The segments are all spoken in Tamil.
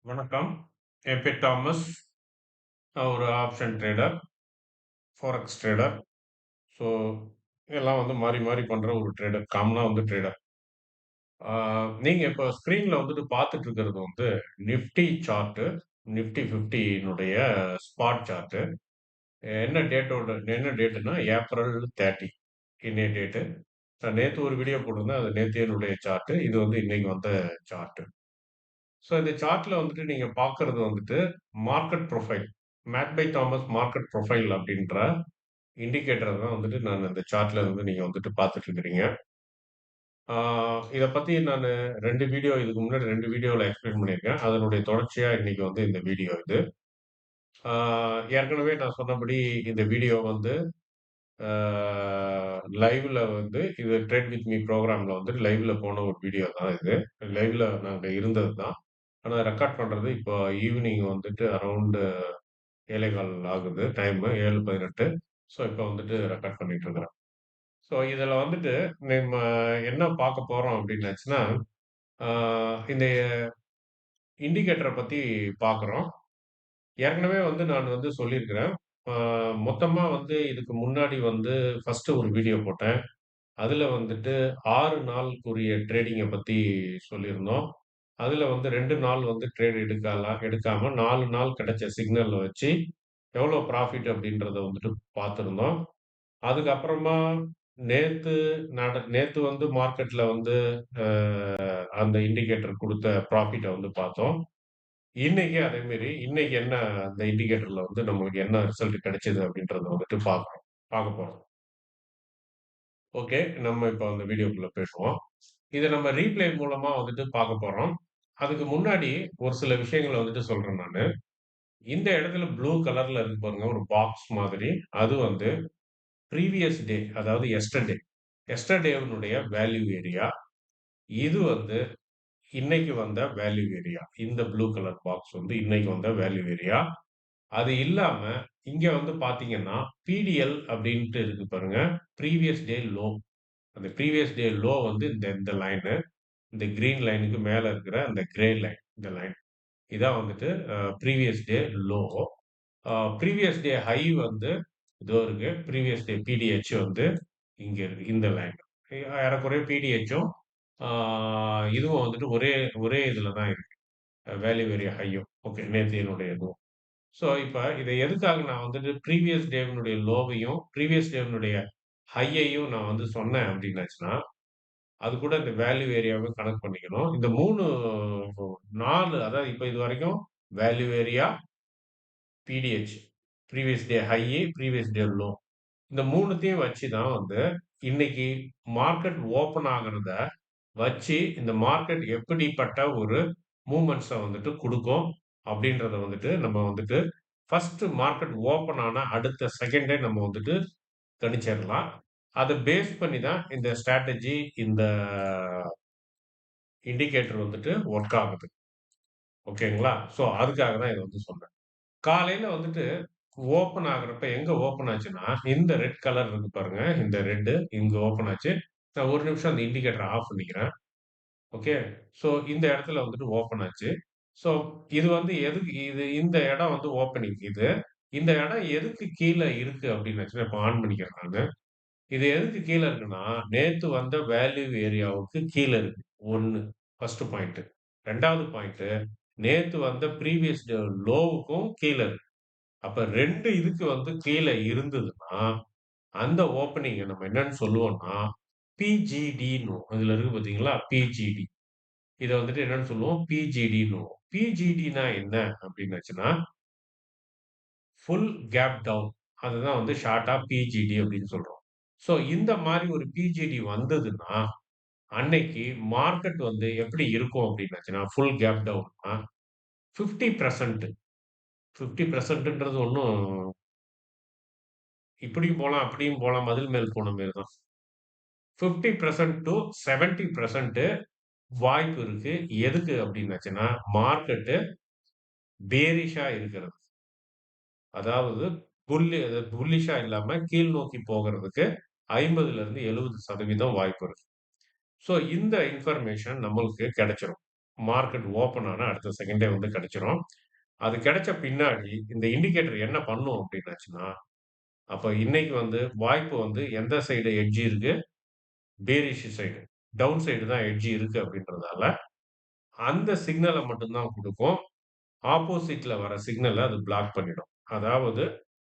வணக்கம். என் பேர் தாமஸ். நான் ஒரு option trader, forex trader. So எல்லாம் வந்து மாறி மாறி பண்ற ஒரு ட்ரேடர். காமனா வந்து ட்ரேடர். ஆ நீங்க இப்ப ஸ்க்ரீன்ல வந்துட்டு பார்த்துட்டு இருக்கிறது வந்து நிஃப்டி சார்ட்டு. நிஃப்டி 50னுடைய ஸ்பாட் சார்ட்டு. என்ன டேட்டுன்னா ஏப்ரல் 30 இன்னைய டேட்டு. நான் நேத்து ஒரு வீடியோ போட்டிருந்தேன். அது நேத்தையனுடைய சார்ட்டு. இது வந்து இன்னைக்கு வந்த சார்ட்டு. ஸோ இந்த சார்ட்ல வந்துட்டு நீங்க பார்க்கறது வந்துட்டு market profile. Made by Thomas market profile அப்படின்ற இண்டிகேட்டர் தான் வந்துட்டு நான் இந்த சார்ட்ல வந்து நீங்க வந்துட்டு பார்த்துட்டு இருக்கிறீங்க. ஆ இத பத்தி நானு 2 வீடியோ இதுக்கு முன்னாடி 2 வீடியோல எக்ஸ்பிளைன் பண்ணியிருக்கேன். அதனுடைய தொடர்ச்சியா இன்னைக்கு வந்து இந்த வீடியோ இது. ஆ ஏற்கனவே நான் சொன்னபடி இந்த வீடியோ வந்து ஆ லைவ்ல வந்து இது ட்ரேட் வித் மீ புரோகிராம்ல வந்து லைவ்ல போன ஒரு வீடியோ தான் இது. லைவ்ல நாங்க இருந்தது தான். ஆனா ரெக்கார்ட் பண்றது இப்போ ஈவினிங் வந்துட்டு அரவுண்ட் 7:15 ஆகுது டைமு 7:18. ஸோ இப்போ வந்துட்டு ரெக்கார்ட் பண்ணிட்டு இருக்கிறேன். ஸோ இதில வந்துட்டு நம்ம என்ன பார்க்க போறோம் அப்படின்னாச்சுன்னா, ஆ இந்த இண்டிகேட்டர பத்தி பார்க்குறோம். ஏற்கனவே வந்து நான் வந்து சொல்லியிருக்கிறேன். ஆ மொத்தமா வந்து இதுக்கு முன்னாடி வந்து ஃபர்ஸ்ட்டு ஒரு வீடியோ போட்டேன். அதில வந்துட்டு 6 நாளுக்குரிய ட்ரேடிங்க பத்தி சொல்லியிருந்தோம். அதில வந்து 2 நாள் வந்து ட்ரேட் எடுக்காம 4 நாள் கிடைச்ச சிக்னல வச்சு எவ்வளோ ப்ராஃபிட் அப்படின்றத வந்துட்டு பார்த்திருந்தோம். அதுக்கப்புறமா நேத்து நேத்து வந்து மார்க்கெட்ல வந்து அ அந்த இண்டிகேட்டர் குடுத்த ப்ராஃபிட்ட வந்து பார்த்தோம். இன்னைக்கு அதே மாரி இன்னைக்கு என்ன அந்த இண்டிகேட்டர்ல வந்து நம்மளுக்கு என்ன ரிசல்ட் கிடைச்சது அப்படின்றத வந்துட்டு பார்க்க போறோம். ஓகே. நம்ம இப்ப அந்த வீடியோக்குள்ள பேசுவோம். இத நம்ம ரீப்ளே மூலமா வந்துட்டு பார்க்க போறோம். அதுக்கு முன்னாடி ஒரு சில விஷயங்கள வந்துட்டு சொல்றேன் நானு. இந்த இடத்துல ப்ளூ கலர்ல இருக்கு பாருங்க ஒரு பாக்ஸ் மாதிரி. அது வந்து ப்ரீவியஸ் டே அதாவது எஸ்டர்டே. எஸ்டர்டேவினுடைய value area. இது வந்து இன்னைக்கு வந்த வேல்யூ ஏரியா. இந்த ப்ளூ கலர் பாக்ஸ் வந்து இன்னைக்கு வந்த வேல்யூ ஏரியா. அது இல்லாம இங்க வந்து பார்த்தீங்கன்னா, பிடிஎல் அப்டின்ட்டு இருக்கு பாருங்க. Previous day low. அந்த ப்ரீவியஸ் டே லோ வந்து இந்த லைனு. இந்த கிரீன் லைனுக்கு மேல இருக்கிற அந்த கிரே லைன். இந்த லைன். இதான் வந்துட்டு previous day low. Previous day high வந்து இதோ இருக்கு. ப்ரீவியஸ் டே பிடிஹெச் வந்து இங்க இருக்கு. இந்த லைன். ஏறக்குறைய பிடிஹெச்சும் ஆ இதுவும் வந்துட்டு ஒரே ஒரே இதுல தான் இருக்கு. வேல்யூ வெரி ஹையும். ஓகே. நேத்தையனுடைய இதுவும். ஸோ, இப்ப இத எதுக்காக நான் வந்துட்டு ப்ரீவியஸ் டேவினுடைய லோவையும், ப்ரீவியஸ் டேவினுடைய ஹையையும் நான் வந்து சொன்னேன் அப்டின்னாச்சுன்னா, அது கூட இந்த வேல்யூ ஏரியாவும் கனெக்ட் பண்ணிக்கணும். இந்த 3 4 அதாவது இப்ப இதுவரைக்கும் value area, BTh. Previous day high, previous day low. இந்த 3த்தையும் வச்சு தான் வந்து இன்னைக்கு மார்க்கெட் ஓப்பன் ஆகுறத வச்சு இந்த மார்க்கெட் எப்படிப்பட்ட ஒரு மூவ்மெண்ட்ஸ வந்துட்டு குடுக்கும் அப்படின்றத வந்துட்டு நம்ம வந்துட்டு ஃபர்ஸ்ட் மார்க்கெட் ஓப்பன் ஆன அடுத்த செகண்டே நம்ம வந்துட்டு கணிச்சிடலாம். அத பேஸ் பண்ணி தான் இந்த ஸ்ட்ராட்டஜி, இந்த இண்டிகேட்டர் வந்துட்டு ஒர்க் ஆகுது. ஓகேங்களா? ஸோ அதுக்காக தான் இத வந்து சொன்னேன். காலையில வந்துட்டு ஓப்பன் ஆகுறப்ப எங்க ஓப்பன் ஆச்சுன்னா, இந்த ரெட் கலர் இருக்கு பாருங்க. இந்த ரெட் இங்க ஓப்பன் ஆச்சு. நான் 1 நிமிஷம் அந்த இண்டிகேட்டர ஆஃப் பண்ணிக்கிறேன். ஓகே. ஸோ இந்த இடத்துல வந்துட்டு ஓப்பன் ஆச்சு. ஸோ இது வந்து எதுக்கு இந்த இடம் வந்து ஓப்பனிங் இது. இந்த இடம் எதுக்கு கீழ இருக்கு அப்படின்னு வச்சுன்னா, இப்ப ஆன் பண்ணிக்கிறேன் நானு. இது எதுக்கு கீழ இருக்குன்னா, நேத்து வந்த வேல்யூ ஏரியாவுக்கு கீழ இருக்கு. 1 ஃபர்ஸ்ட் பாயிண்ட். 2வது பாயிண்ட் நேத்து வந்த ப்ரீவியஸ் லோவுக்கும் கீழ இருக்கு. அப்ப 2 இதுக்கு வந்து கீழ இருந்ததுன்னா, அந்த ஓப்பனிங்க நம்ம என்னன்னு சொல்லுவோம்னா, பிஜிடின்னுவோம். இதுல இருக்கு பார்த்தீங்களா? பிஜிடி. இத வந்துட்டு என்னன்னு சொல்லுவோம்? பிஜிடின்னுவோம். பிஜிடின்னா என்ன அப்டின்னாச்சுன்னா, ஃபுல் கேப் டவுன். அதுதான் வந்து ஷார்ட்டா பிஜிடி அப்டின்னு சொல்றோம். ஸோ இந்த மாரி ஒரு பிஜிடி வந்ததுன்னா, அன்னைக்கு மார்க்கெட் வந்து எப்படி இருக்கும் அப்டின்னாச்சுன்னா, ஃபுல் கேப் டவுன்னா 50% 50%ன்றது ஒண்ணும் இப்படியும் போலாம், அப்படியும் போலாம், மதில் மேல் பூனை மாரி தான். 50% டூ 70% வாய்ப்பு இருக்கு. எதுக்கு அப்டின்னாச்சுன்னா, மார்க்கெட்டு பேரிஷா இருக்கிறது. அதாவது புல்லிஷா இல்லாம கீழ் நோக்கி போகறதுக்கு 50லிருந்து 70% வாய்ப்பு இருக்கு. ஸோ இந்த இன்ஃபர்மேஷன் நம்மளுக்கு கிடைச்சிரும். மார்க்கெட் ஓப்பன் ஆனா அடுத்த செகண்டே வந்து கிடைச்சிரும். அது கிடைச்ச பின்னாடி இந்த இண்டிகேட்டர் என்ன பண்ணும் அப்டின்னாச்சுன்னா, அப்ப இன்னைக்கு வந்து வாய்ப்பு வந்து எந்த சைடு எட்ஜ் இருக்கு? Bearish side. டவுன் சைடு தான் எட்ஜ் இருக்கு அப்டின்றதால, அந்த சிக்னல மட்டும் தான் குடுக்கும். ஆப்போசிட்ல வர சிக்னல அது பிளாக் பண்ணிடும். அதாவது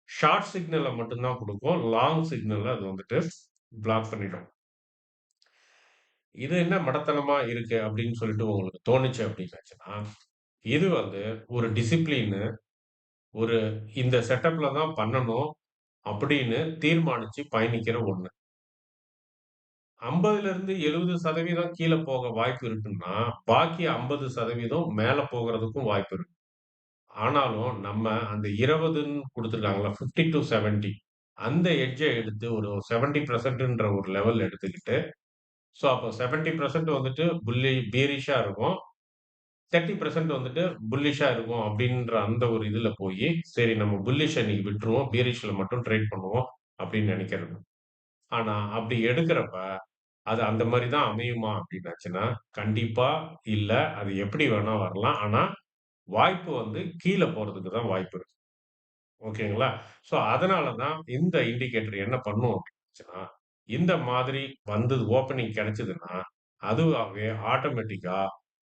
ஷார்ட் சிக்னல மட்டும் தான் குடுக்கும். லாங் சிக்னல அது வந்துட்டு பிளாக் பண்ணிடும். இது என்ன மடத்தனமா இருக்கு அப்படின்னு சொல்லிட்டு உங்களுக்கு தோணுச்சு அப்படின்னாச்சுன்னா, இது வந்து ஒரு டிசிப்ளினு, ஒரு இந்த செட்டப்ல தான் பண்ணணும் அப்படின்னு தீர்மானிச்சு பயணிக்கிற ஒண்ணு. 50லிருந்து 70% கீழ போக வாய்ப்பு இருக்குன்னா, பாக்கி 50% மேல போகறதுக்கும் வாய்ப்பு இருக்கு. ஆனாலும் நம்ம அந்த 20ன்னு குடுத்துருக்காங்கல்ல 50 டூ 70 அந்த எட்ஜ எடுத்து ஒரு 70%ன்ற ஒரு லெவல் எடுத்துக்கிட்டு, ஸோ அப்போ 70% வந்துட்டு பேரிஷா இருக்கும். 30% வந்துட்டு புல்லிஷா இருக்கும் அப்டின்ற அந்த ஒரு இதுல போயி, சரி நம்ம புல்லிஷ் இன்னைக்கு விட்டுருவோம். பியரிஷ்ல மட்டும் ட்ரேட் பண்ணுவோம் அப்டின்னு நெனைக்கிறது. ஆனா அப்டி எடுக்கிறப்ப, அது அந்த மாரி தான் அமையுமா அப்டின்னாச்சுன்னா, கண்டிப்பா இல்ல. அது எப்படி வேணா வரலாம். ஆனா வாய்ப்பு வந்து கீழ போறதுக்கு தான் வாய்ப்பு இருக்கு. ஓகேங்களா? ஸோ அதனால தான் இந்த இண்டிகேட்டர் என்ன பண்ணும் அப்டின்னாச்சுன்னா, இந்த மாதிரி வந்து ஓப்பனிங் கிடைச்சதுன்னா, அதுவாவே ஆட்டோமேட்டிக்கா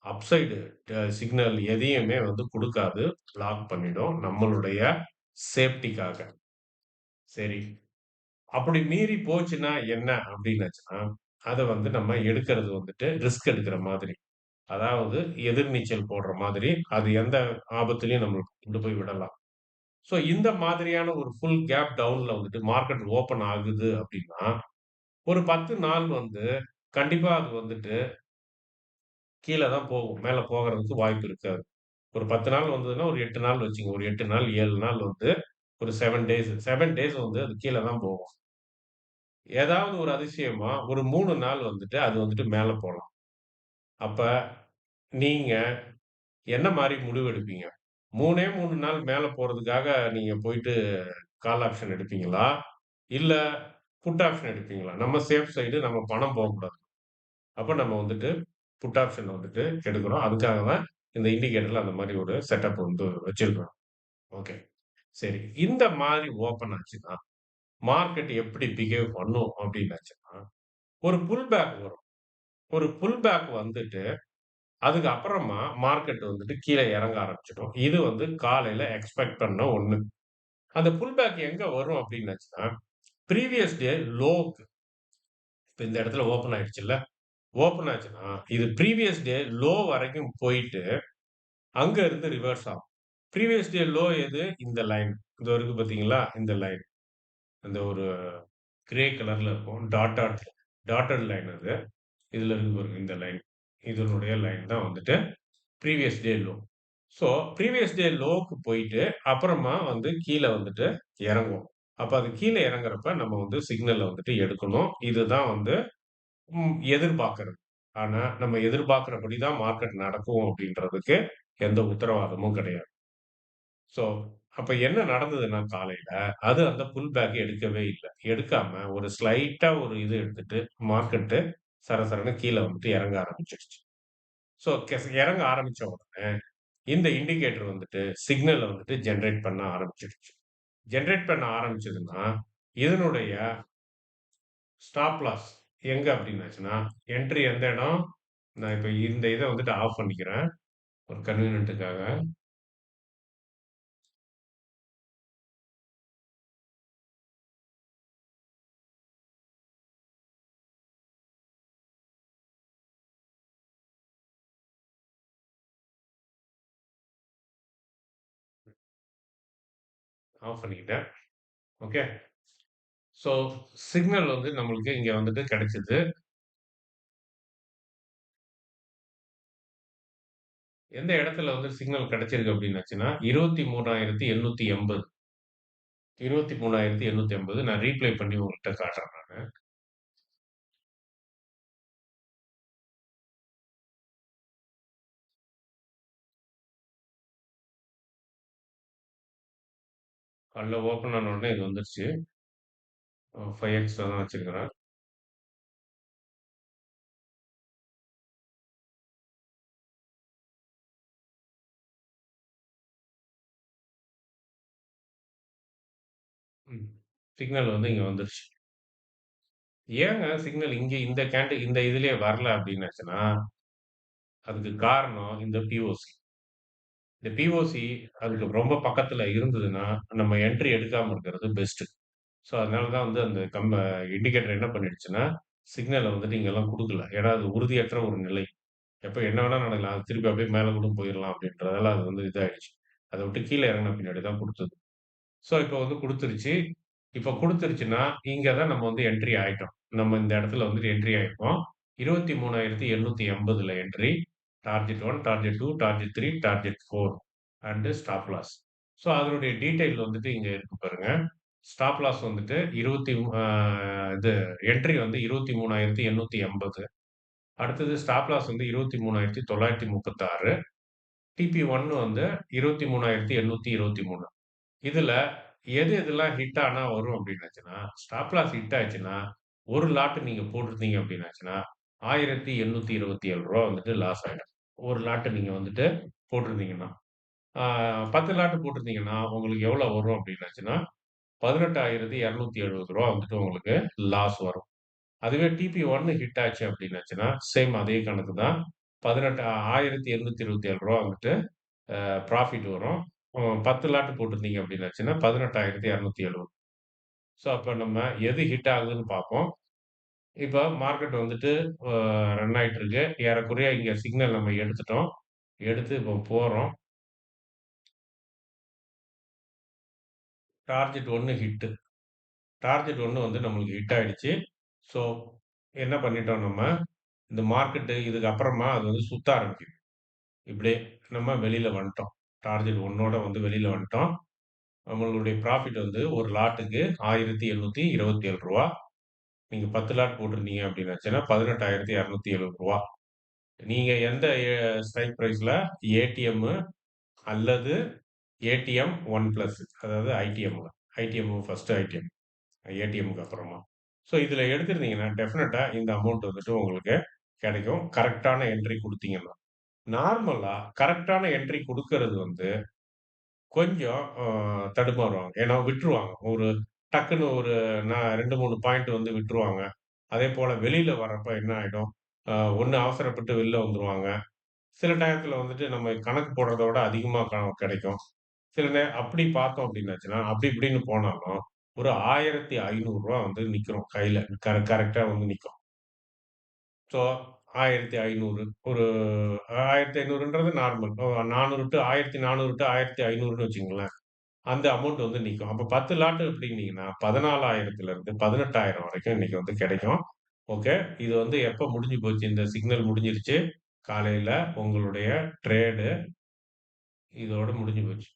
அப்சைடு சிக்னல் எதையுமே வந்து குடுக்காது. பிளாக் பண்ணிடும். நம்மளுடைய சேஃப்டிக்காக. சரி. அப்படி மீறி போச்சுன்னா என்ன அப்டின்னாச்சுன்னா, அத வந்து நம்ம எடுக்கிறது வந்துட்டு ரிஸ்க் எடுக்கிற மாதிரி. அதாவது எதிர்நீச்சல் போடுற மாதிரி. அது எந்த ஆபத்திலயும் நம்மள கொண்டு போய் விடலாம். ஸோ இந்த மாதிரியான ஒரு ஃபுல் கேப் டவுன்ல வந்துட்டு மார்க்கெட் ஓப்பன் ஆகுது அப்டின்னா, ஒரு 10 நாள் வந்து கண்டிப்பா அது வந்துட்டு கீழ தான் போகும். மேல போகறதுக்கு வாய்ப்பு இருக்காது. ஒரு 10 நாள் வந்ததுன்னா, ஒரு 8 நாள் வச்சுக்கங்க. ஒரு 8 நாள், 7 நாள் வந்து ஒரு 7 டேஸ். 7 டேஸ் வந்து அது கீழ தான் போகும். ஏதாவது ஒரு அதிசயமா ஒரு 3 நாள் வந்துட்டு அது வந்துட்டு மேல போலாம். அப்ப நீங்க என்ன மாரி முடிவு எடுப்பீங்க? 3ஏ 3 நாள் மேல போறதுக்காக நீங்க போயிட்டு கால் ஆப்ஷன் எடுப்பீங்களா? இல்ல புட் ஆப்ஷன் எடுப்பீங்களா? நம்ம சேஃப் சைடு நம்ம பணம் போகக்கூடாது. அப்ப நம்ம வந்துட்டு புட் ஆப்ஷன் வந்துட்டு எடுக்கிறோம். அதுக்காக தான் இந்த இண்டிகேட்டர்ல அந்த மாரி ஒரு செட்டப் வந்து வச்சிருக்கிறோம். ஓகே. சரி. இந்த மாதிரி ஓப்பன் ஆச்சுன்னா, மார்க்கெட் எப்படி பிஹேவ் பண்ணும் அப்டின்னாச்சுன்னா, ஒரு புல் பேக் வரும். ஒரு புல் பேக் வந்துட்டு, அதுக்கு அப்புறமா மார்க்கெட் வந்துட்டு கீழ இறங்க ஆரம்பிச்சுடும். இது வந்து காலையில எக்ஸ்பெக்ட் பண்ண ஒண்ணு. அந்த புல் பேக் எங்க வரும் அப்டின்னாச்சுன்னா, ப்ரீவியஸ் டே லோக்கு இப்ப இந்த இடத்துல ஓப்பன் ஆயிடுச்சுல்ல. ஓப்பன் ஆச்சுன்னா, இது ப்ரீவியஸ் டே லோ வரைக்கும் போயிட்டு, அங்க இருந்து ரிவர்ஸ் ஆகும். ப்ரீவியஸ் டே லோ எது? இந்த லைன். இதோ இருக்கு பார்த்தீங்களா? இந்த லைன். அந்த ஒரு கிரே கலர்ல இருக்கும். டாட்டட் லைன் அது. இதுல இருக்கு பாருங்க இந்த லைன். இதனுடைய லைன் தான் வந்துட்டு previous day low. So previous day log போயிட்டு, அப்புறமா வந்து கீழ வந்துட்டு இறங்கும். அப்ப அது கீழ இறங்குறப்ப நம்ம வந்து சிக்னல வந்துட்டு எடுக்கணும். இதுதான் வந்து எதிர்பார்க்கிறது. ஆனா, நம்ம எதிர்பார்க்கிறபடி தான் மார்க்கெட் நடக்கும் அப்படின்றதுக்கு எந்த உத்தரவாதமும் கிடையாது. ஸோ, அப்ப என்ன நடந்ததுன்னா காலையில, அது அந்த புல் பேக் எடுக்கவே இல்ல. எடுக்காம ஒரு ஸ்லைட்டா ஒரு இது எடுத்துட்டு, மார்க்கெட்டு சரசரன்னு கீழ வந்துட்டு இறங்க ஆரம்பிச்சுருச்சு. ஸோ, இறங்க ஆரம்பிச்ச உடனே, இந்த இண்டிகேட்டர் வந்துட்டு சிக்னல வந்துட்டு ஜெனரேட் பண்ண ஆரம்பிச்சுருச்சு. ஜெனரேட் பண்ண ஆரம்பிச்சதுன்னா, இதனுடைய ஸ்டாப் லாஸ் எங்க அப்டின்னாச்சுன்னா, என்ட்ரி எந்த இடம்? நான் இப்ப இந்த இத வந்துட்டு ஆஃப் பண்ணிக்கிறேன். ஒரு கன்வீனியன்ட்டுக்காக. ஆஃப் பண்ணிக்கிட்டேன். ஓகே. ஸோ, சிக்னல் வந்து நம்மளுக்கு இங்க வந்துட்டு கிடைச்சது. எந்த இடத்துல வந்து சிக்னல் கிடைச்சிருக்கு அப்டின்னாச்சுன்னா, 23,880 23,880 நான் ரீப்ளே பண்ணி உங்கள்ட்ட காட்டுறேன் நானு. காலைல ஓப்பன் ஆன உடனே இது வந்துருச்சு. 5x தான் வச்சிருக்கிறேன். சிக்னல் வந்து இங்க வந்துருச்சு. ஏங்க சிக்னல் இங்க இந்த இதுலயே வரல அப்டின்னாச்சுன்னா, அதுக்கு காரணம் இந்த பிஓசி. இந்த பிஓசி அதுக்கு ரொம்ப பக்கத்துல இருந்ததுன்னா, நம்ம என்ட்ரி எடுக்காம இருக்கிறது பெஸ்ட்டு. ஸோ, அதனால தான் வந்து அந்த இண்டிகேட்டர் என்ன பண்ணிடுச்சுன்னா, சிக்னல வந்துட்டு இங்கலாம் குடுக்கல. ஏன்னா, அது உறுதியற்ற ஒரு நிலை. எப்ப என்ன வேணா நடக்கலாம். அது திருப்பி அப்படியே மேல கூட போயிரலாம் அப்படின்றதால அது வந்து இதாயிடுச்சு. அத விட்டு கீழ இறங்குன பின்னாடி தான் குடுத்தது. ஸோ, இப்ப வந்து குடுத்துருச்சு. இப்ப குடுத்துருச்சுன்னா, இங்க தான் நம்ம வந்து என்ட்ரி ஆயிட்டோம். நம்ம இந்த இடத்துல வந்துட்டு என்ட்ரி ஆயிருக்கோம். 23,880ல entry. Target 1, target 2, target 3, target 4 and stop loss. So, அதனுடைய டீட்டெயில் வந்துட்டு இங்க இருக்கு பாருங்க. ஸ்டாப் லாஸ் வந்துட்டு 20 ஆ இது என்ட்ரி வந்து 23,880. அடுத்தது ஸ்டாப் லாஸ் வந்து 23,936. டிபி1 வந்து 23,823. இதுல எதெல்லாம் ஹிட் ஆனா வரும் அப்டின்னாச்சுன்னா, ஸ்டாப் லாஸ் ஹிட் ஆச்சுன்னா, ஒரு லாட் நீங்க போட்டிருந்தீங்க அப்டின்னாச்சுன்னா, ரூ. 1,827 வந்துட்டு லாஸ் ஆயிடும். ஒரு லாட் நீங்க வந்துட்டு போட்டிருந்தீங்கன்னா. ஆ 10 லாட் போட்டிருந்தீங்கன்னா, உங்களுக்கு எவ்வளோ வரும் அப்டின்னாச்சுன்னா, ரூ. 18,270 வந்துட்டு உங்களுக்கு லாஸ் வரும். அதுவே டிபி1 ஹிட் ஆச்சு அப்டின்னாச்சுன்னா, சேம் அதே கணக்கு தான். 18 ரூ. 1,227 வந்துட்டு ப்ராஃபிட் வரும். 10 லாட் போட்டிருந்தீங்க அப்டின்னாச்சுன்னா, 18,270. ஸோ, அப்ப நம்ம எது ஹிட் ஆகுதுன்னு பார்ப்போம். இப்ப மார்க்கெட் வந்துட்டு அ ரன் ஆயிட்டு இருக்கு. ஏறக்குறைய இங்க சிக்னல் நம்ம எடுத்துட்டோம். எடுத்து இப்போ போறோம். Target 1 hit. டார்கெட் 1 வந்து நம்மளுக்கு ஹிட் ஆயிடுச்சு. ஸோ, என்ன பண்ணிட்டோம் நம்ம, இந்த மார்க்கெட் இதுக்கு அப்புறமா அது வந்து சுத்த ஆரம்பிக்குது. இப்படியே நம்ம வெளியில வந்துட்டோம். டார்கெட் 1 வந்து வெளியில வந்துட்டோம். நம்மளுடைய ப்ராஃபிட் வந்து ஒரு லாட்டுக்கு ரூ. 1,827. நீங்க 10 லாட் போட்டிருந்தீங்க அப்படின்னாச்சுன்னா, ரூ. 18,270. நீங்க எந்த ஸ்ட்ரைக் பிரைஸ்ல ஏடிஎம் அல்லது ஏடிஎம் 1 பிளஸ் அதாவது ஐடிஎம் ஐடிஎம் ஃபர்ஸ்ட் ஐடிஎம் ஏடிஎம்க்கு அப்புறமா. ஸோ இதில எடுத்திருந்தீங்கன்னா, டெஃபினட்டா இந்த அமௌண்ட் வந்துட்டு உங்களுக்கு கிடைக்கும். கரெக்ட்டான என்ட்ரி குடுத்தீங்கன்னா. நார்மலா கரெக்ட்டான என்ட்ரி குடுக்கறது வந்து கொஞ்சம் தடுமாறுவாங்க. ஏன்னா விட்டுருவாங்க. ஒரு டக்குன்னு ஒரு 2, 3 பாயிண்ட் வந்து விட்டுருவாங்க. அதேபோல வெளியில வர்றப்ப என்ன ஆயிடும், ஒண்ணு அவசரப்பட்டு வெளில வந்துருவாங்க. சில டயத்துல வந்துட்டு நம்ம கணக்கு போடுறத விட அதிகமா கிடைக்கும். சில அப்படி பார்த்தோம் அப்படின்னாச்சுன்னா, அப்படி இப்படின்னு போனாலும், ஒரு ரூ. 1,500 வந்து நிக்கும் கையில. கரெக்ட்டா வந்து நிக்கும். ஸோ 1,500 ஒரு 1,500ன்றது நார்மல். 400 டூ 1,400 டூ 1,500ன்னு வச்சுக்கங்களேன். அந்த அமௌண்ட் வந்து நிக்கும். அப்ப 10 லாட் எடுத்தீங்கன்னா 14,000லிருந்து 18,000 வரைக்கும் இன்னைக்கு வந்து கிடைக்கும். ஓகே. இது வந்து எப்ப முடிஞ்சு போச்சு? இந்த சிக்னல் முடிஞ்சிருச்சு. காலையில உங்களுடைய ட்ரேடு இதோட முடிஞ்சு போச்சு.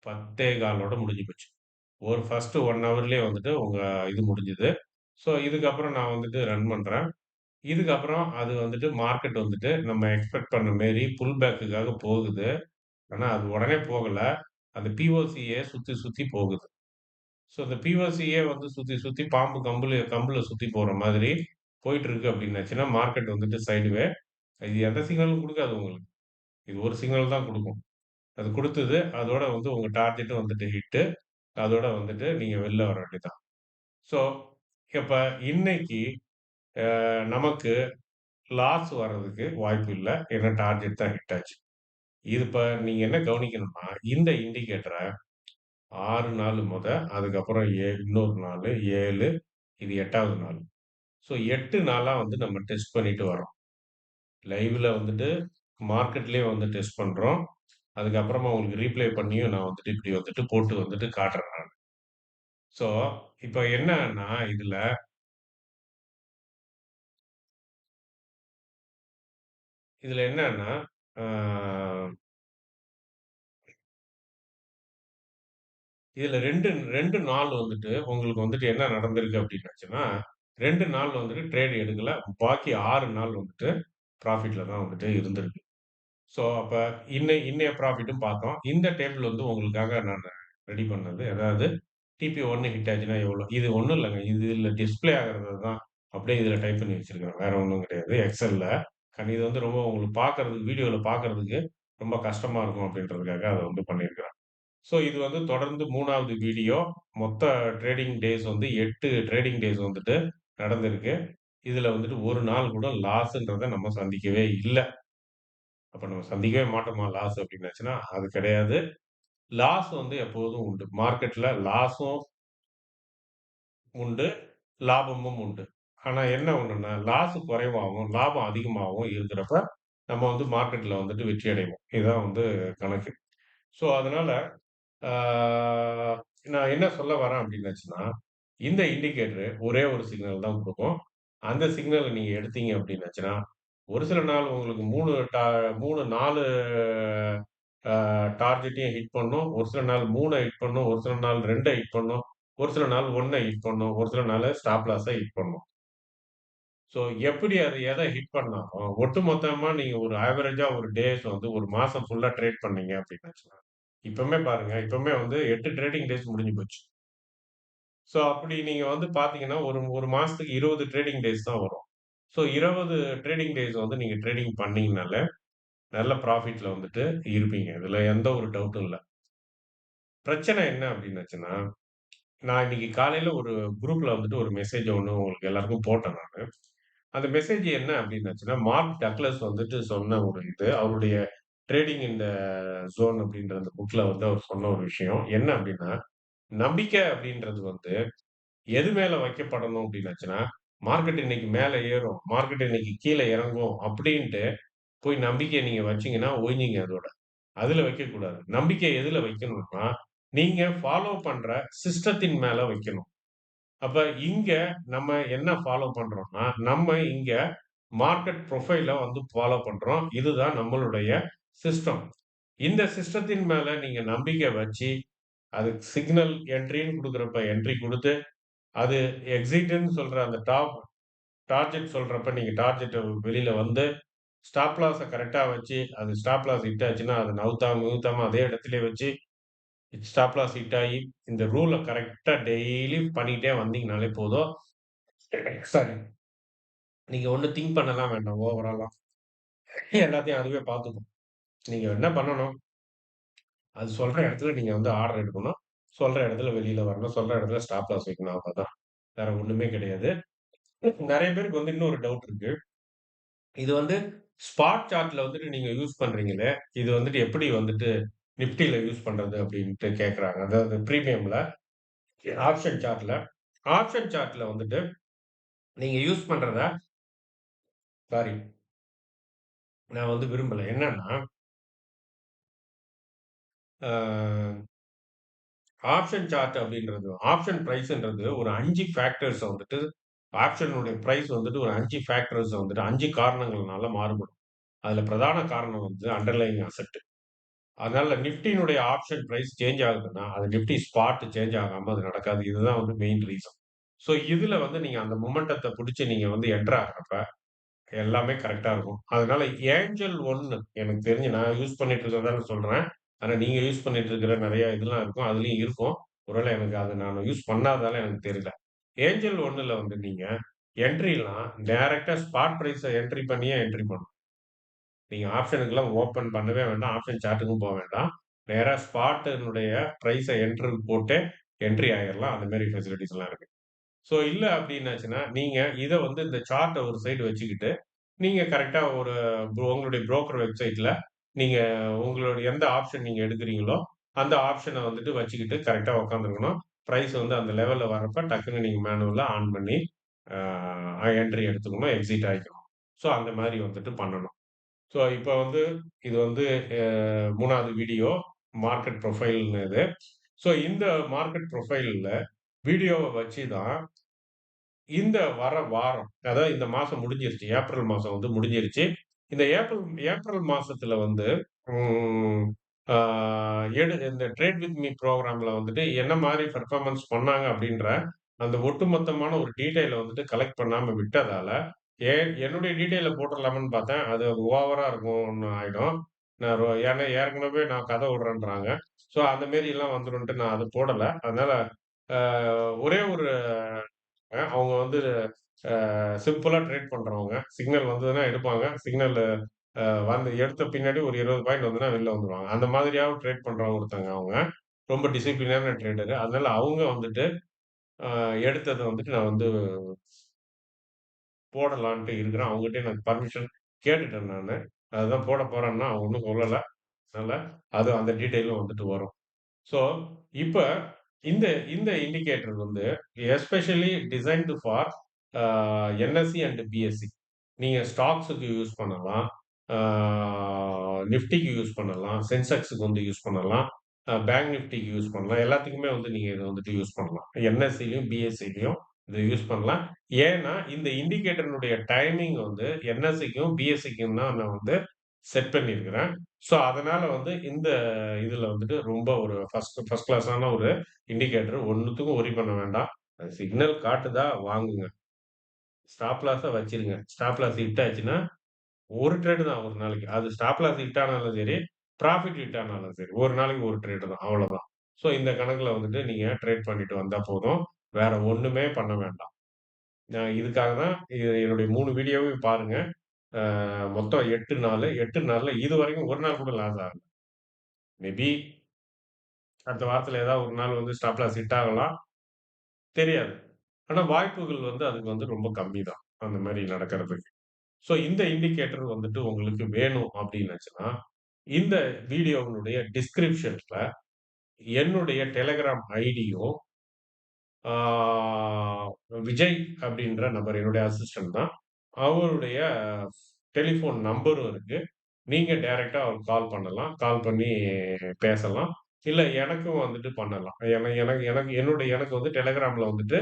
10:15 முடிஞ்சு போச்சு. ஒரு ஃபர்ஸ்ட் 1 ஹவர்லயே வந்துட்டு உங்க இது முடிஞ்சது. ஸோ இதுக்கப்புறம் நான் வந்துட்டு ரன் பண்றேன். இதுக்கப்புறம் அது வந்துட்டு மார்க்கெட் வந்துட்டு நம்ம எக்ஸ்பெக்ட் பண்ண மாரி புல் பேக்குக்காக போகுது. ஆனா அது உடனே போகல. அந்த பிஓசியே சுத்தி சுத்தி போகுது. ஸோ இந்த பிஓசியே வந்து சுத்தி சுத்தி பாம்பு கம்புல சுத்தி போற மாதிரி போயிட்டு இருக்கு அப்படின்னாச்சுன்னா, மார்க்கெட் வந்துட்டு சைட்வே. இது எந்த சிக்னலும் குடுக்காது உங்களுக்கு. இது ஒரு சிக்னல் தான் குடுக்கும். அது குடுத்தது. அதோட வந்து உங்க டார்கெட்டும் வந்துட்டு ஹிட்டு. அதோட வந்துட்டு நீங்க வெளில வர வேண்டியது தான். ஸோ, இப்ப இன்னைக்கு நமக்கு லாஸ் வர்றதுக்கு வாய்ப்பு இல்ல. ஏன்னா டார்கெட் தான் ஹிட் ஆச்சு. இது இப்ப நீங்க என்ன கவனிக்கணும்னா, இந்த இண்டிகேட்டர 6 நாள் அதுக்கப்புறம் இன்னொரு நாளு 7 இது 8வது நாள். ஸோ 8 நாளா வந்து நம்ம டெஸ்ட் பண்ணிட்டு வர்றோம். லைவ்ல வந்துட்டு மார்க்கெட்லயே வந்து டெஸ்ட் பண்றோம். அதுக்கப்புறமா உங்களுக்கு ரீப்ளே பண்ணியும் நான் வந்துட்டு இப்படி வந்துட்டு போட்டு வந்துட்டு காட்டுறேன் நானு. ஸோ இப்ப என்னன்னா இதுல என்னன்னா, ஆ இதுல 2 நாள் வந்துட்டு உங்களுக்கு வந்துட்டு என்ன நடந்திருக்கு அப்டின்னாச்சுன்னா, 2 நாள் வந்துட்டு ட்ரேட் எடுக்கல. பாக்கி 6 நாள் வந்துட்டு ப்ராஃபிட்ல தான் வந்துட்டு இருந்திருக்கு. ஸோ அப்ப இன்னைய ப்ராஃபிட்டும் பார்த்தோம். இந்த டேபிள் வந்து உங்களுக்காக நானு ரெடி பண்ணது. அதாவது டிபி1 ஹிட் ஆச்சுன்னா எவ்வளோ? இது ஒண்ணும் இல்லங்க. இதுல டிஸ்ப்ளே ஆகுறது தான். அப்படியே இதுல டைப் பண்ணி வச்சிருக்கிறேன். வேற ஒண்ணும் கிடையாது. எக்ஸெல்ல. இது வந்து ரொம்ப உங்களுக்கு பார்க்கறதுக்கு வீடியோல பார்க்கறதுக்கு ரொம்ப கஷ்டமா இருக்கும் அப்படின்றதுக்காக அத வந்து பண்ணியிருக்கிறேன். ஸோ இது வந்து தொடர்ந்து 3வது வீடியோ. மொத்த ட்ரேடிங் டேஸ் வந்து 8 ட்ரேடிங் டேஸ் வந்துட்டு நடந்திருக்கு. இதுல வந்துட்டு ஒரு நாள் கூட லாஸ்ன்றத நம்ம சந்திக்கவே இல்ல. அப்ப நம்ம சந்திக்கவே மாட்டோமா லாஸ் அப்டின்னாச்சுன்னா, அது கிடையாது. லாஸ் வந்து எப்போதும் உண்டு. மார்க்கெட்ல லாஸும் உண்டு, லாபமும் உண்டு. ஆனா என்ன ஒண்ணுன்னா, லாஸ் குறைவாவும், லாபம் அதிகமாவும் இருக்கிறப்ப, நம்ம வந்து மார்க்கெட்ல வந்துட்டு வெற்றி அடைவோம். இதுதான் வந்து கணக்கு. ஸோ அதனால, ஆ நான் என்ன சொல்ல வரேன் அப்டின்னாச்சுன்னா, இந்த இண்டிகேட்டரு ஒரே ஒரு சிக்னல் தான் குடுக்கும். அந்த சிக்னல நீங்க எடுத்தீங்க அப்டின்னாச்சுன்னா, ஒரு சில நாள் உங்களுக்கு 3, 4 டார்கெட்டையும் ஹிட் பண்ணும். ஒரு சில நாள் 3 ஹிட் பண்ணும். ஒரு சில நாள் 2 ஹிட் பண்ணும். ஒரு சில நாள் 1 ஹிட் பண்ணும். ஒரு சில நாள் ஸ்டாப் லாஸ ஹிட் பண்ணும். ஸோ எப்படி அது எத ஹிட் பண்ணாலும், ஒட்டுமொத்தமா நீங்க ஒரு ஆவரேஜா ஒரு டேஸ் வந்து ஒரு மாசம் ஃபுல்லா ட்ரேட் பண்ணீங்க அப்டின்னாச்சுன்னா, இப்பவுமே பாருங்க, இப்பவுமே வந்து 8 ட்ரேடிங் டேஸ் முடிஞ்சு போச்சு. ஸோ அப்படி நீங்க வந்து பார்த்தீங்கன்னா, ஒரு மாசத்துக்கு 20 ட்ரேடிங் டேஸ் தான் வரும். ஸோ 20 ட்ரேடிங் டேஸ் வந்து நீங்க ட்ரேடிங் பண்ணீங்கனால, நல்ல ப்ராஃபிட்ல வந்துட்டு இருப்பீங்க. இதுல எந்த ஒரு டவுட்டும் இல்ல. பிரச்சனை என்ன அப்டின்னாச்சுன்னா, நான் இன்னைக்கு காலையில ஒரு குரூப்ல வந்துட்டு ஒரு மெசேஜ் ஒண்ணு உங்களுக்கு எல்லாருக்கும் போட்டேன் நானு. அந்த மெசேஜ் என்ன அப்டின்னாச்சுன்னா, மார்க் டக்ளஸ் வந்துட்டு சொன்ன ஒரு இது, அவருடைய ட்ரேடிங் இன் த ஜோன் அப்டின்ற அந்த புக்ல வந்து அவர் சொன்ன ஒரு விஷயம். என்ன அப்டின்னா, நம்பிக்கை அப்டின்றது வந்து எது மேல வைக்கப்படணும் அப்டின்னாச்சுன்னா, மார்க்கெட் இன்னைக்கு மேல ஏறும், மார்க்கெட் இன்னைக்கு கீழ இறங்கும் அப்டின்ட்டு போய் நம்பிக்கைய நீங்க வச்சீங்கன்னா, ஒழிஞ்சிங்க அதோட. அதுல வைக்கக்கூடாது. நம்பிக்கை எதுல வைக்கணும்னா, நீங்க ஃபாலோ பண்ற சிஸ்டத்தின் மேல வைக்கணும். அப்ப இங்க நம்ம என்ன ஃபாலோ பண்றோம்னா, நம்ம இங்க மார்க்கெட் ப்ரொஃபைல வந்து ஃபாலோ பண்றோம். இதுதான் நம்மளுடைய சிஸ்டம். இந்த சிஸ்டத்தின் மேல நீங்க நம்பிக்கை வச்சு, அதுக்கு சிக்னல் என்ட்ரின்னு குடுக்குறப்ப என்ட்ரி குடுத்து, அது எக்ஸிட்ன்னு சொல்ற அந்த டார்கெட் சொல்றப்ப நீங்க டார்கெட்ட வெளியில வந்து, ஸ்டாப் லாஸ கரெக்ட்டா வச்சு, அது ஸ்டாப் லாஸ் ஹிட் ஆச்சுன்னா, அத நவுத்தாம, கிவுத்தாம அதே இடத்திலேயே வச்சு, ஸ்டாப் லாஸ் ஹிட் ஆயி, இந்த ரூல கரெக்ட்டா டெய்லி பண்ணிட்டே வந்தீங்கனாலே போதும். சாரி. நீங்க ஒண்ணும் திங்க் பண்ணலாம் வேண்டாம் ஓவராலா. எல்லாத்தையும் அதுவே பார்த்துக்கும். நீங்க என்ன பண்ணணும், அது சொல்ற இடத்துல நீங்க வந்து ஆர்டர் எடுக்கணும். சொல்ற இடத்துல வெளியில வரணும். சொல்ற இடத்துல ஸ்டாப் லாஸ் வைக்கணும் அவ்வளவுதான். வேற ஒண்ணுமே கிடையாது. நெறைய பேருக்கு வந்து இன்னொரு டவுட் இருக்கு. இது வந்து ஸ்பாட் சார்ட்ல வந்துட்டு நீங்க யூஸ் பண்றீங்களே, இது வந்துட்டு எப்படி வந்துட்டு நிஃப்டில யூஸ் பண்றது அப்டின்ட்டு கேட்கறாங்க. அதாவது பிரீமியம்ல, ஆப்ஷன் சார்ட்ல. ஆப்ஷன் சார்ட்ல வந்துட்டு நீங்க யூஸ் பண்றத சாரி நான் வந்து விரும்பல. என்னன்னா, ஆ ஆப்ஷன் சார்ட் அப்டின்றது ஆப்ஷன் பிரைஸ்ன்றது ஒரு 5 ஃபேக்டர்ஸ வந்துட்டு ஆப்ஷனுடைய பிரைஸ் வந்துட்டு ஒரு 5 ஃபேக்டர்ஸ வந்துட்டு 5 காரணங்கள்னால மாறுபடும். அதுல பிரதான காரணம் வந்து அண்டர்லையிங் அசெட். அதனால நிஃப்டியினுடைய ஆப்ஷன் பிரைஸ் சேஞ்ச் ஆகுதுன்னா, அது நிஃப்டி ஸ்பாட் சேஞ்ச் ஆகாம அது நடக்காது. இதுதான் வந்து மெயின் ரீசன். ஸோ இதுல வந்து நீங்க அந்த மொமெண்டத்த புடிச்சு நீங்க வந்து என்டர் ஆகுறப்ப, எல்லாமே கரெக்ட்டா இருக்கும். அதனால ஏஞ்சல் 1 எனக்கு தெரிஞ்சு நான் யூஸ் பண்ணிட்டு இருக்கிறத நான் சொல்றேன். ஆனா நீங்க யூஸ் பண்ணிட்டு இருக்கிற நெறைய இதெல்லாம் இருக்கும். அதுலயும் இருக்கும். ஒருவேளை எனக்கு அத நான் யூஸ் பண்ணாததால எனக்கு தெரியல. ஏஞ்சல் 1ல வந்து நீங்க என்ட்ரிலாம் டைரக்ட்டா ஸ்பாட் பிரைஸ என்ட்ரி பண்ணியே என்ட்ரி பண்ணணும். நீங்க ஆப்ஷனுக்குலாம் ஓப்பன் பண்ணவே வேண்டாம். ஆப்ஷன் சார்ட்டுக்கும் போ வேண்டாம். நேரா ஸ்பாட்டினுடைய பிரைஸ போட்டு என்ட்ரி ஆயிரலாம். அந்த மாரி ஃபெசிலிட்டீஸ்லாம் இருக்கு. ஸோ இல்ல அப்டின்னாச்சுன்னா, நீங்க இத வந்து இந்த சார்ட்ட ஒரு சைடு வச்சுக்கிட்டு, நீங்க கரெக்ட்டா ஒரு உங்களுடைய புரோக்கர் வெப்சைட்ல நீங்க உங்களுடைய எந்த ஆப்ஷன் நீங்க எடுக்கிறீங்களோ, அந்த ஆப்ஷன வந்துட்டு வச்சுக்கிட்டு கரெக்ட்டா உட்காந்துருக்கணும். பிரைஸ் வந்து அந்த லெவல்ல வரப்ப டக்குன்னு நீங்க மேனுவலா ஆன் பண்ணி, என்ட்ரி எடுத்துக்கணும். எக்ஸிட் ஆயிக்கணும். ஸோ அந்த மாரி வந்துட்டு பண்ணணும். ஸோ இப்ப வந்து இது வந்து 3வது வீடியோ மார்க்கெட் ப்ரொஃபைல்ன்னு இது. ஸோ இந்த மார்க்கெட் ப்ரொஃபைல்ல வீடியோவ வச்சு தான் இந்த வர வாரம், அதாவது இந்த மாசம் முடிஞ்சிருச்சு. ஏப்ரல் மாசம் வந்து முடிஞ்சிருச்சு. இந்த ஏப்ரல் ஏப்ரல் மாசத்துல வந்து ம் ஆ இந்த ட்ரேட் வித் மீ புரோகிராம்ல வந்துட்டு என்ன மாரி பெர்ஃபார்மன்ஸ் பண்ணாங்க அப்படின்ற அந்த ஒட்டுமொத்தமான ஒரு டீட்டெயில வந்துட்டு கலெக்ட் பண்ணாம விட்டதால, என்னுடைய டீட்டெயில போட்டுறலாமான்னு பார்த்தேன். அது ஓவரா இருக்கும்னு ஆயிடும். ஏன்னா ஏற்கனவே நான் கத விடுறேன்றாங்க. ஸோ அந்த மேரிலாம் வந்துரும்ன்ட்டு நான் அத போடல. அதனால அ ஒரே ஒரு அவங்க வந்து சிம்பிளா ட்ரேட் பண்றவங்க. சிக்னல் வந்ததுன்னா எடுப்பாங்க. சிக்னல் வந்து எடுத்த பின்னாடி ஒரு 20 பாயிண்ட் வந்ததுன்னா வெளில வந்துருவாங்க. அந்த மாதிரியாவும் ட்ரேட் பண்றவங்க ஒருத்தங்க அவங்க. ரொம்ப டிசிப்ளினான ட்ரேடரு. அதனால அவங்க வந்துட்டு அ எடுத்தத வந்துட்டு நான் வந்து போடலான்ட்டு இருக்கிறேன். அவங்ககிட்டயும் நான் பர்மிஷன் கேட்டுட்டேன் நானு. அதுதான் போட போறேன்னா, அவங்க ஒண்ணும் சொல்லல. அதனால அது அந்த டீட்டெயிலும் வந்துட்டு வரும். ஸோ, இப்ப இந்த இந்த இண்டிகேட்டர் வந்து especially designed for a NSC and BSc. நீங்க ஸ்டாக்ஸுக்கு யூஸ் பண்ணலாம். ஆ நிஃப்டிக்கு யூஸ் பண்ணலாம். சென்செக்ஸ்க்கு வந்து யூஸ் பண்ணலாம். பேங்க் நிஃப்டிக்கு யூஸ் பண்ணலாம். எல்லாத்துக்குமே வந்து நீங்க இத வந்துட்டு யூஸ் பண்ணலாம். என்எஸ்சிலயும், பிஎஸ்சிலயும் இத யூஸ் பண்ணலாம். ஏன்னா, இந்த இண்டிகேட்டரினுடைய டைமிங் வந்து என்எஸ்சிக்கும், பிஎஸ்சிக்கும் தான் நான் வந்து செட் பண்ணியிருக்கிறேன். ஸோ, அதனால வந்து இந்த இதுல வந்துட்டு ரொம்ப ஒரு ஃபர்ஸ்ட் கிளாஸான ஒரு இண்டிகேட்டர். ஒண்ணுத்துக்கும் வொரி பண்ண வேண்டாம். அது சிக்னல் காட்டுதா வாங்குங்க. ஸ்டாப் லாஸ வச்சிருங்க. ஸ்டாப் லாஸ் ஹிட் ஆச்சுன்னா, ஒரு ட்ரேடு தான் ஒரு நாளைக்கு. அது ஸ்டாப் லாஸ் ஹிட் ஆனாலும் சரி, ப்ராஃபிட் ஹிட் ஆனாலும் சரி. ஒரு நாளைக்கு ஒரு ட்ரேடு தான். அவ்வளோதான். ஸோ, இந்த கணக்குல வந்துட்டு நீங்க ட்ரேட் பண்ணிட்டு வந்தா போதும். வேற ஒண்ணுமே பண்ண வேண்டாம். நான் இதுக்காக தான் என்னுடைய 3 வீடியோவையும் பாருங்க. மொத்தம் 8 நாளு. 8 நாள்ல இதுவரைக்கும் ஒரு நாள் கூட லாஸ் ஆகல. மேபி அடுத்த வாரத்துல ஏதாவது ஒரு நாள் வந்து ஸ்டாப் லாஸ் ஹிட் ஆகலாம். தெரியாது. ஆனா வாய்ப்புகள் வந்து அதுக்கு வந்து ரொம்ப கம்மி தான். அந்த மாரி நடக்கிறதுக்கு. ஸோ இந்த இண்டிகேட்டர் வந்துட்டு உங்களுக்கு வேணும் அப்டின்னுச்சுன்னா, இந்த வீடியோவினுடைய டிஸ்கிரிப்ஷன்ல என்னுடைய டெலகிராம் ஐடியும், ஆ விஜய் அப்டின்ற நபர் என்னுடைய அசிஸ்டன்ட் தான். அவருடைய டெலிஃபோன் நம்பரும் இருக்கு. நீங்க டைரக்ட்டா அவருக்கு கால் பண்ணலாம். கால் பண்ணி பேசலாம். இல்ல எனக்கும் வந்துட்டு பண்ணலாம். ஏன்னா எனக்கு எனக்கு எனக்கு வந்து டெலகிராம்ல வந்துட்டு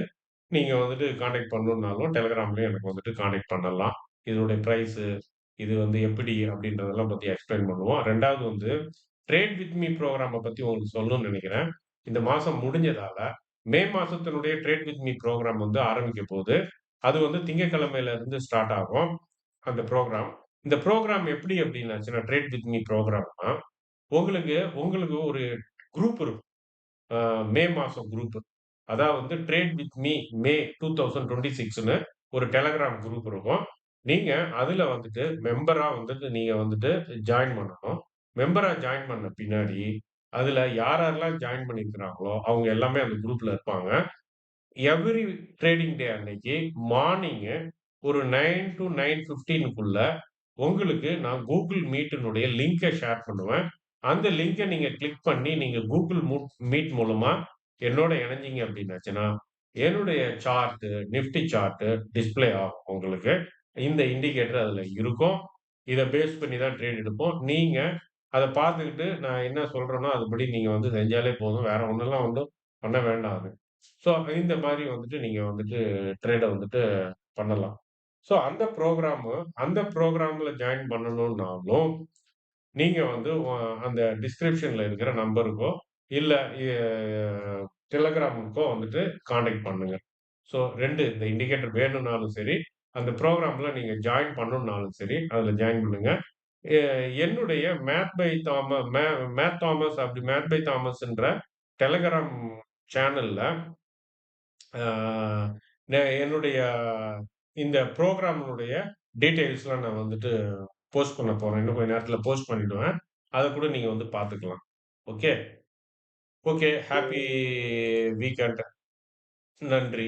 நீங்க வந்துட்டு கான்டாக்ட் பண்ணணும்னாலும் டெலகிராம்லயும் எனக்கு வந்துட்டு கான்டாக்ட் பண்ணலாம். இதனுடைய பிரைஸு, இது வந்து எப்படி அப்படின்றதெல்லாம் பத்தி எக்ஸ்பிளைன் பண்ணுவோம். 2வது வந்து ட்ரேட் வித் மீ புரோகிராம பத்தி உங்களுக்கு சொல்லணும்னு நெனைக்கிறேன். இந்த மாசம் முடிஞ்சதால, மே மாசத்தினுடைய ட்ரேட் வித் மீ புரோகிராம் வந்து ஆரம்பிக்க போது. அது வந்து திங்கட்கிழமையில இருந்து ஸ்டார்ட் ஆகும். அந்த புரோகிராம். இந்த புரோகிராம் எப்படி அப்படின்னாச்சுன்னா, ட்ரேட் வித் மீ புரோகிராம்னா, உங்களுக்கு உங்களுக்கு ஒரு குரூப் இருக்கும். அ மே மாசம் குரூப். அதாவது ட்ரேட் வித் மீ மே 2026ன்னு ஒரு டெலகிராம் குரூப் இருக்கும். நீங்க அதுல வந்துட்டு மெம்பரா வந்துட்டு நீங்க வந்துட்டு ஜாயின் பண்ணணும். மெம்பரா ஜாயின் பண்ண பின்னாடி, அதுல யாரெல்லாம் ஜாயின் பண்ணியிருக்கிறாங்களோ, அவங்க எல்லாமே அந்த குரூப்ல இருப்பாங்க. எவ்ரி ட்ரேடிங் டே அன்னைக்கு மார்னிங்கு ஒரு 9 டூ 9:15க்குள்ள உங்களுக்கு நான் Google Meetனுடைய லிங்க ஷேர் பண்ணுவேன். அந்த லிங்க நீங்க கிளிக் பண்ணி, நீங்க Google மீட் மூலமா என்னோட இணைஞ்சீங்க அப்டின்னாச்சுன்னா, என்னுடைய சார்ட், நிஃப்டி சார்ட் டிஸ்ப்ளே ஆகும் உங்களுக்கு. இந்த இண்டிகேட்டர் அதுல இருக்கும். இத பேஸ் பண்ணி தான் ட்ரேட் எடுப்போம். நீங்க அத பார்த்துக்கிட்டு நான் என்ன சொல்றேனோ, அதுபடி நீங்க வந்து செஞ்சாலே போதும். வேற ஒண்ணெல்லாம் ஒண்ணும் பண்ண வேண்டாம் அது. ஸோ இந்த மாரி வந்துட்டு நீங்க வந்துட்டு ட்ரேட வந்துட்டு பண்ணலாம். ஸோ அந்த புரோகிராம்ல ஜாயின் பண்ணணும்னாலும், நீங்க வந்து அந்த டிஸ்கிரிப்ஷன்ல இருக்கிற நம்பருக்கோ, இல்ல எ டெலகிராமுக்கோ வந்துட்டு கான்டாக்ட் பண்ணுங்க. ஸோ 2 இந்த இண்டிகேட்டர் வேணும்னாலும் சரி, அந்த புரோகிராம்ல நீங்க ஜாயின் பண்ணணும்னாலும் சரி, அதுல ஜாயின் பண்ணுங்க. எ என்னுடைய மேத் தாமஸ் அப்படி மேத் பை தாமஸ்ன்ற டெலகிராம் சேனல்ல ஆ என்னுடைய இந்த புரோகிராம்னுடைய டீட்டெயில்ஸ்லாம் நான் வந்துட்டு போஸ்ட் பண்ண போறேன். இன்னும் கொஞ்ச நேரத்தில போஸ்ட் பண்ணிடுவேன். அத கூட நீங்க வந்து பார்த்துக்கலாம். ஓகே. ஓகே. Happy weekend. நன்றி.